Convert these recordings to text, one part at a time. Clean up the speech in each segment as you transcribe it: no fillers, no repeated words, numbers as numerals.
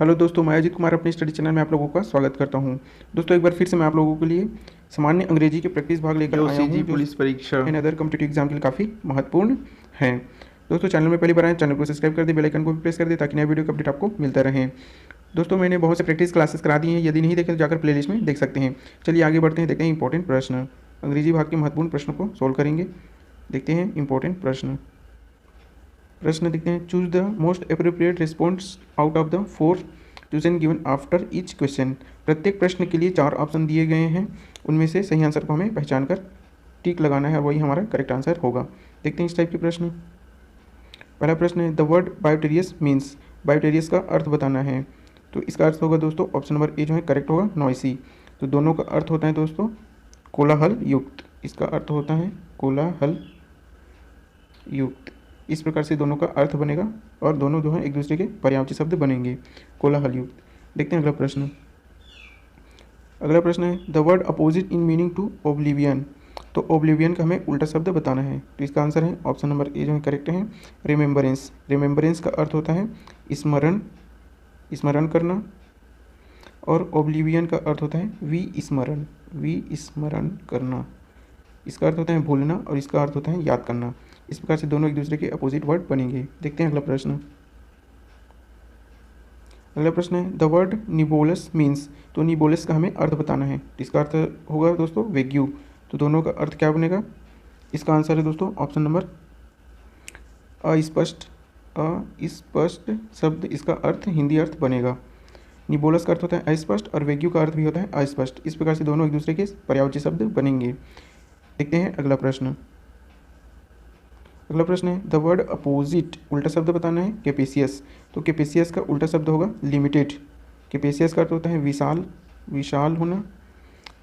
Hello दोस्तों, मैं अजीत कुमार अपने स्टडी चैनल में आप लोगों का स्वागत करता हूं। दोस्तों, एक बार फिर से मैं आप लोगों के लिए सामान्य अंग्रेजी के प्रैक्टिस भाग लेकर जो आया सीजी हूं, जो पुलिस परीक्षा इन अदर कॉम्पिटिटिव एग्जाम के लिए काफ़ी महत्वपूर्ण हैं। दोस्तों, चैनल में पहली बार आए, चैनल को सब्सक्राइब कर दे, बेल आइकन को भी प्रेस कर दे ताकि नए वीडियो का अपडेट आपको मिलता रहे। दोस्तों, मैंने बहुत से प्रैक्टिस क्लासेस करा दी हैं, यदि नहीं देखे तो जाकर प्लेलिस्ट में देख सकते हैं। चलिए आगे बढ़ते हैं, देखते हैं इंपॉर्टेंट प्रश्न। अंग्रेजी भाग के महत्वपूर्ण प्रश्नों को सोल्व करेंगे। देखते हैं इंपॉर्टेंट प्रश्न। प्रश्न देखते हैं। Choose the most appropriate response out of the 4 chosen given after each question. प्रत्येक प्रश्न के लिए 4 ऑप्शन दिए गए हैं, उनमें से सही आंसर को हमें पहचान कर टिक लगाना है और वही हमारा करेक्ट आंसर होगा। देखते हैं इस टाइप के प्रश्न। पहला प्रश्न है, द वर्ड बायोटेरियस मीन्स। बायोटेरियस का अर्थ बताना है, तो इसका अर्थ होगा दोस्तों ऑप्शन नंबर ए जो है करेक्ट होगा, नॉइसी। तो दोनों का अर्थ होता है दोस्तों कोलाहल युक्त। इसका अर्थ होता है कोलाहल युक्त। इस प्रकार से दोनों का अर्थ बनेगा और दोनों जो है एक दूसरे के पर्यायवाची शब्द बनेंगे, कोलाहल युक्त। देखते हैं अगला प्रश्न। अगला प्रश्न है, the word opposite in meaning to oblivion. तो ओब्लिवियन का हमें उल्टा शब्द बताना है, तो इसका आंसर है ऑप्शन नंबर ए जो है करेक्ट है, रिमेम्बरेंस। रिमेम्बरेंस का अर्थ होता है स्मरण, स्मरण करना। और ओब्लिवियन का अर्थ होता है विस्मरण, विस्मरण करना। इसका अर्थ होता है भूलना और इसका अर्थ होता है याद करना। इस प्रकार से दोनों एक दूसरे के अपोजिट वर्ड बनेंगे। देखते हैं अगला प्रश्न। अगला प्रश्न है, द वर्ड निबोलस मीन्स। तो निबोलस का हमें अर्थ बताना है, इसका अर्थ होगा दोस्तों वेग्यू। तो दोनों का अर्थ क्या बनेगा? इसका आंसर है दोस्तों ऑप्शन नंबर अस्पष्ट। अस्पष्ट शब्द इसका अर्थ हिंदी अर्थ बनेगा। निबोलस का अर्थ होता है अस्पष्ट और वेग्यू का अर्थ भी होता है अस्पष्ट। इस प्रकार से दोनों एक दूसरे के पर्यायवाची शब्द बनेंगे। देखते हैं अगला प्रश्न। अगला प्रश्न है, द वर्ड अपोजिट उल्टा शब्द बताना है, कैपेसियस। तो कैपेसियस का उल्टा शब्द होगा लिमिटेड। कैपेसियस का अर्थ होता है विशाल, विशाल होना।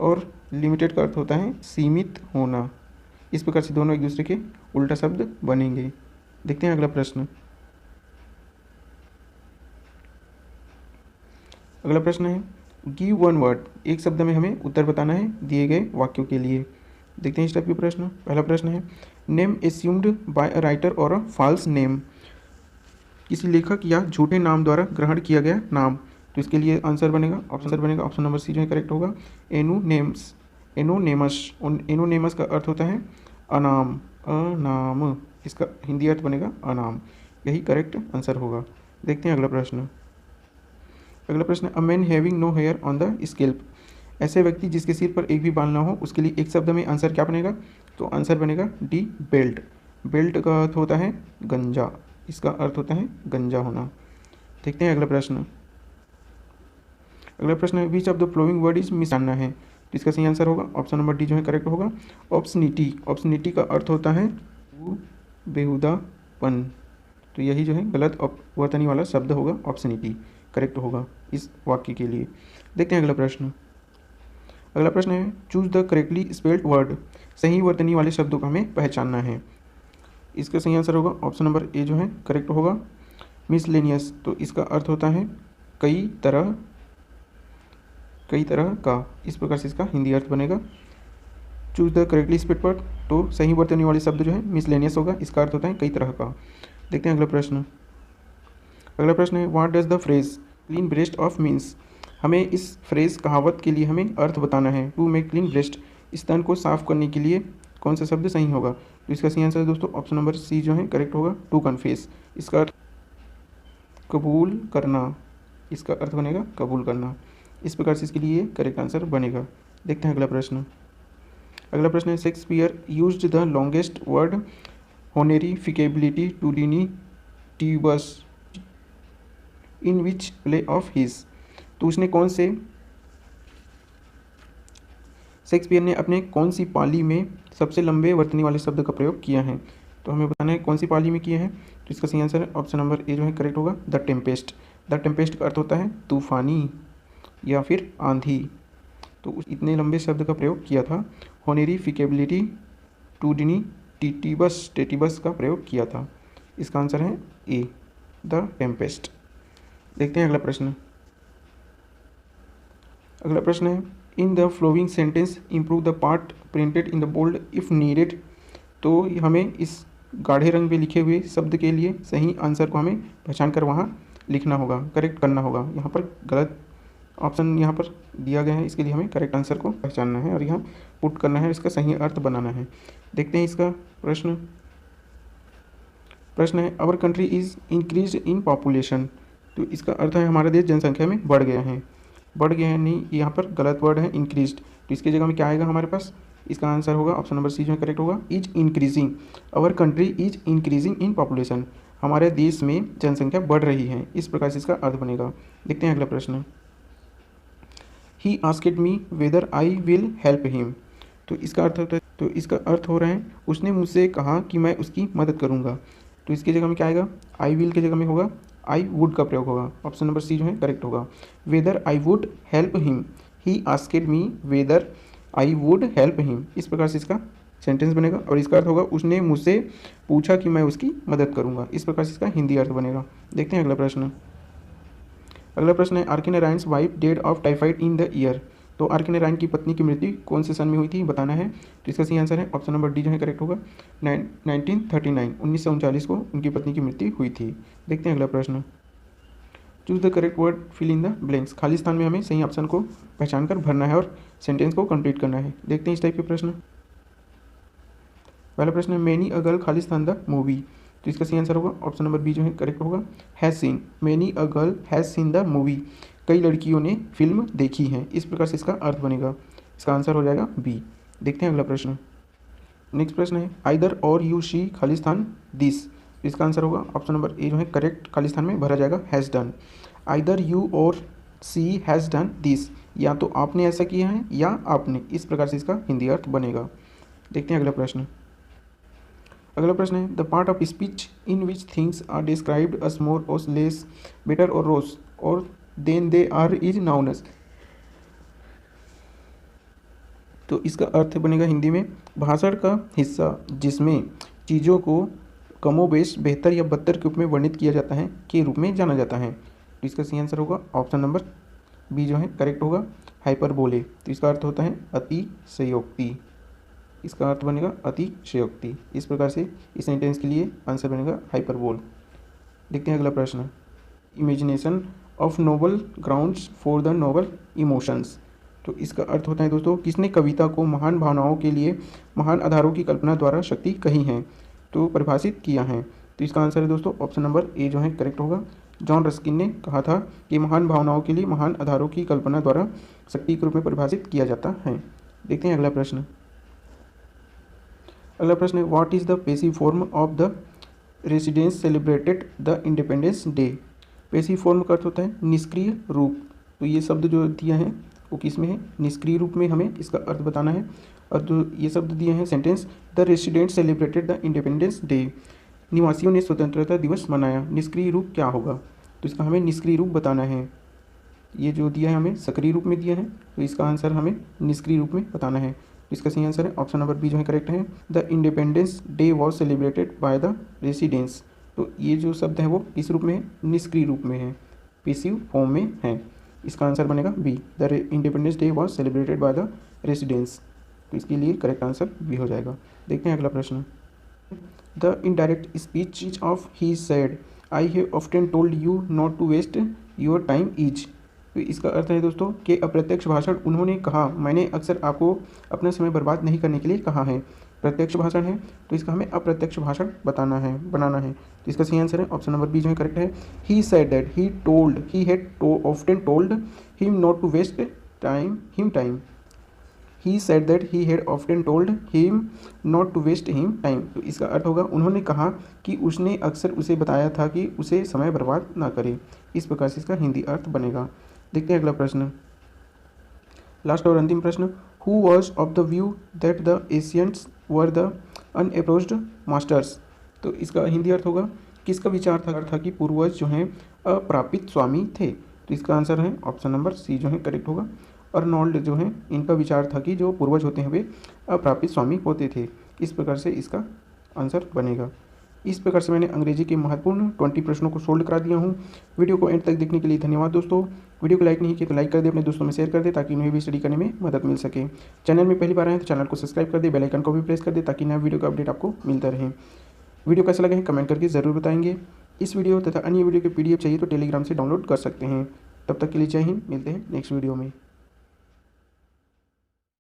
और लिमिटेड का अर्थ होता है सीमित होना। इस प्रकार से दोनों एक दूसरे के उल्टा शब्द बनेंगे। देखते हैं अगला प्रश्न। अगला प्रश्न है, गिव वन वर्ड। एक शब्द में हमें उत्तर बताना है दिए गए वाक्यों के लिए। देखते हैं इस टाइप के प्रश्न। पहला प्रश्न है, नेम एस्यूम्ड बाय अ राइटर और अ फॉल्स नेम। किसी लेखक या झूठे नाम द्वारा ग्रहण किया गया नाम। तो इसके लिए आंसर बनेगा ऑप्शन नंबर सी जो है करेक्ट होगा, एनोनेम्स, एनोनेमस। एनोनेमस का अर्थ होता है अनाम, अनाम। इसका हिंदी अर्थ बनेगा अनाम। यही करेक्ट आंसर होगा। देखते हैं अगला प्रश्न। अगला प्रश्न, a man having no hair on the scalp. ऐसे व्यक्ति जिसके सिर पर एक भी बाल ना हो, उसके लिए एक शब्द में आंसर क्या बनेगा? तो आंसर बनेगा डी, बेल्ट। बेल्ट का अर्थ होता है गंजा। इसका अर्थ होता है गंजा होना। देखते हैं अगला प्रश्न। अगला प्रश्न है, which of the flowing word is miss जानना है। तो इसका सही आंसर होगा ऑप्शन नंबर डी जो है करेक्ट होगा, ऑब्सनिटी। ऑब्सनिटी का अर्थ होता है बेहुदापन। तो यही जो है गलत वर्तनी वाला शब्द होगा, ऑप्शनिटी करेक्ट होगा इस वाक्य के लिए। देखते हैं अगला प्रश्न। अगला प्रश्न है, choose the correctly spelled word. सही वर्तनी वाले शब्दों का हमें पहचानना है। इसका सही आंसर होगा ऑप्शन नंबर ए जो है करेक्ट होगा, मिसलेनियस। तो इसका अर्थ होता है कई तरह, कई तरह का। इस प्रकार से इसका हिंदी अर्थ बनेगा। Choose the correctly spelled word, तो सही वर्तनी वाले शब्द जो है मिसलेनियस होगा, इसका अर्थ होता है कई तरह का। देखते हैं अगला प्रश्न। अगला प्रश्न है, what does the phrase clean breast of means. हमें इस फ्रेज कहावत के लिए हमें अर्थ बताना है। टू मेक क्लीन ब्रेस्ट, स्तन को साफ करने के लिए कौन सा शब्द सही होगा? तो इसका सही आंसर है दोस्तों ऑप्शन नंबर सी जो है करेक्ट होगा, टू कन्फेस। इसका अर्थ कबूल करना। इसका अर्थ बनेगा कबूल करना। इस प्रकार से इसके लिए करेक्ट आंसर बनेगा। देखते हैं अगला प्रश्न। अगला प्रश्न है, Shakespeare used the longest word honorificabilitudinitatibus in which play of his. तो उसने कौन से, शेक्सपियर ने अपने कौन सी पाली में सबसे लंबे वर्तनी वाले शब्द का प्रयोग किया है? तो हमें बताना है कौन सी पाली में किया है। तो इसका सही आंसर है ऑप्शन नंबर ए जो है करेक्ट होगा, द टेम्पेस्ट। द टेम्पेस्ट का अर्थ होता है तूफानी या फिर आंधी। तो इतने लंबे शब्द का प्रयोग किया था। होनेरिफिकेबिलिटी टू डिनीटिवस, टेटिवस का प्रयोग किया था। इसका आंसर है ए, द टेम्पेस्ट। देखते हैं अगला प्रश्न। अगला प्रश्न है, in the flowing sentence improve the part printed in the bold if needed. तो हमें इस गाढ़े रंग में लिखे हुए शब्द के लिए सही आंसर को हमें पहचान कर वहाँ लिखना होगा, करेक्ट करना होगा। यहाँ पर गलत ऑप्शन यहाँ पर दिया गया है, इसके लिए हमें करेक्ट आंसर को पहचानना है और यहाँ पुट करना है, इसका सही अर्थ बनाना है। देखते हैं इसका प्रश्न है our country is increase in population. तो इसका अर्थ है हमारा देश जनसंख्या में बढ़ गया है। नहीं, यहाँ पर गलत वर्ड है इंक्रीज्ड, तो इसकी जगह में क्या आएगा हमारे पास? इसका आंसर होगा ऑप्शन नंबर सी जो है करेक्ट होगा, is increasing. Our country is increasing in population, हमारे देश में जनसंख्या बढ़ रही है, इस प्रकार से इसका अर्थ बनेगा। देखते हैं अगला प्रश्न। He asked me whether I will help him. तो इसका अर्थ हो रहा है उसने मुझसे कहा कि मैं उसकी मदद करूंगा। तो इसकी जगह में क्या आएगा? आई विल की जगह में होगा आई वुड का प्रयोग होगा, ऑप्शन नंबर सी जो है करेक्ट होगा। Whether I would help him, he asked me whether I would help him, इस प्रकार से इसका सेंटेंस बनेगा और इसका अर्थ होगा उसने मुझसे पूछा कि मैं उसकी मदद करूंगा, इस प्रकार से इसका हिंदी अर्थ बनेगा। देखते हैं अगला प्रश्न। है R K Narayan's wife died of typhoid in the year. तो आर के नारायण की पत्नी की मृत्यु कौन से सन में हुई थी बताना है। तो इसका सही आंसर है ऑप्शन नंबर डी जो है करेक्ट होगा, 1939 को उनकी पत्नी की मृत्यु हुई थी। देखते हैं अगला प्रश्न। Choose the correct word fill in the blanks. खाली स्थान में हमें सही ऑप्शन को पहचान कर भरना है और सेंटेंस को कंप्लीट करना है। देखते हैं इस टाइप के प्रश्न। पहला प्रश्न है मैनी अ गर्ल खाली स्थान द मूवी। तो इसका सही आंसर होगा ऑप्शन नंबर बी जो है करेक्ट होगा, has seen. Many a girl has seen the movie, कई लड़कियों ने फिल्म देखी है, इस प्रकार से इसका अर्थ बनेगा। इसका आंसर हो जाएगा बी। देखते हैं अगला प्रश्न। नेक्स्ट प्रश्न है आइदर और यू शी खाली स्थान दिस। इसका आंसर होगा ऑप्शन नंबर ए जो है करेक्ट, खाली स्थान में भरा जाएगा हैज़ डन। आइदर यू और सी हैज़ डन दिस, या तो आपने ऐसा किया है या आपने, इस प्रकार से इसका हिंदी अर्थ बनेगा। देखते हैं अगला प्रश्न। है the part of speech in which things are described as more or less better or worse और then they are is nouns. तो इसका अर्थ बनेगा हिंदी में भाषण का हिस्सा जिसमें चीज़ों को कमोबेश बेहतर या बदतर के रूप में वर्णित किया जाता है के रूप में जाना जाता है। तो इसका सही आंसर होगा ऑप्शन नंबर बी जो है करेक्ट होगा, हाइपरबोले। तो इसका अर्थ होता है अतिशयोक्ति, इसका अर्थ बनेगा अतिशयोक्ति। इस प्रकार से इस सेंटेंस के लिए आंसर बनेगा हाइपरबोल। देखते हैं अगला प्रश्न। Imagination of noble grounds for the noble emotions. तो इसका अर्थ होता है दोस्तों किसने कविता को महान भावनाओं के लिए महान आधारों की कल्पना द्वारा शक्ति कही है, तो परिभाषित किया है। तो इसका आंसर है दोस्तों ऑप्शन नंबर ए जो है करेक्ट होगा। जॉन रस्किन ने कहा था कि महान भावनाओं के लिए महान आधारों की कल्पना द्वारा शक्ति के रूप में परिभाषित किया जाता है। देखते हैं अगला प्रश्न। है what is the passive form of the residence celebrated the independence day. Passive form का अर्थ होता है निष्क्रिय रूप। तो ये शब्द जो दिया है वो किस में है? निष्क्रिय रूप में हमें इसका अर्थ बताना है। और जो ये शब्द दिए हैं sentence, the residents celebrated the independence day, निवासियों ने स्वतंत्रता दिवस मनाया, निष्क्रिय रूप क्या होगा? तो इसका हमें निष्क्रिय रूप बताना है। ये जो दिया है हमें सक्रिय रूप में दिया है, तो इसका आंसर हमें निष्क्रिय रूप में बताना है। तो इसका सही आंसर है ऑप्शन नंबर बी जो है करेक्ट है, the independence day was celebrated by the residents. तो ये जो शब्द है वो किस रूप में है? निष्क्रिय रूप में है, पैसिव फॉर्म में है। इसका आंसर बनेगा B, the independence day was celebrated by the residents. तो इसके लिए करेक्ट आंसर बी हो जाएगा। देखते हैं अगला प्रश्न। The indirect speech of he said I have often told you not to waste your time is. तो इसका अर्थ है दोस्तों कि अप्रत्यक्ष भाषण उन्होंने कहा, मैंने अक्सर आपको अपना समय बर्बाद नहीं करने के लिए कहा है। प्रत्यक्ष भाषण है तो इसका हमें अप्रत्यक्ष भाषण बनाना है। तो इसका सही आंसर है ऑप्शन नंबर बी जो है करेक्ट है, he said that he told he had often told him not to waste time. He said that he had often told him not to waste him time. तो इसका अर्थ होगा उन्होंने कहा कि उसने अक्सर उसे बताया था कि उसे समय बर्बाद ना करे। इस प्रकार से इसका हिंदी अर्थ बनेगा। देखते हैं अगला प्रश्न, लास्ट और अंतिम प्रश्न। Who was of the view that the ancients were the unapproached masters. तो इसका हिंदी अर्थ होगा किसका विचार था कि पूर्वज जो हैं अप्रापित स्वामी थे। तो इसका आंसर है ऑप्शन नंबर सी जो है करेक्ट होगा। अर्नोल्ड जो है इनका विचार था कि जो पूर्वज होते हैं वे अप्रापित स्वामी होते थे। इस प्रकार से इसका आंसर बनेगा। इस प्रकार से मैंने अंग्रेजी के महत्वपूर्ण 20 प्रश्नों को सोल्व करा दिया हूँ। वीडियो को एंड तक देखने के लिए धन्यवाद दोस्तों। वीडियो को लाइक नहीं किया तो लाइक कर दे, अपने दोस्तों में शेयर कर दे ताकि उन्हें भी स्टडी करने में मदद मिल सके। चैनल में पहली बार आए तो चैनल को सब्सक्राइब कर दे, बेल आइकन को भी प्रेस कर दे ताकि नया वीडियो का अपडेट आपको मिलता रहे। वीडियो कैसा लगे कमेंट करके ज़रूर बताएंगे। इस वीडियो तथा अन्य वीडियो के PDF चाहिए तो टेलीग्राम से डाउनलोड कर सकते हैं। तब तक के लिए जय हिंद, मिलते हैं नेक्स्ट वीडियो में।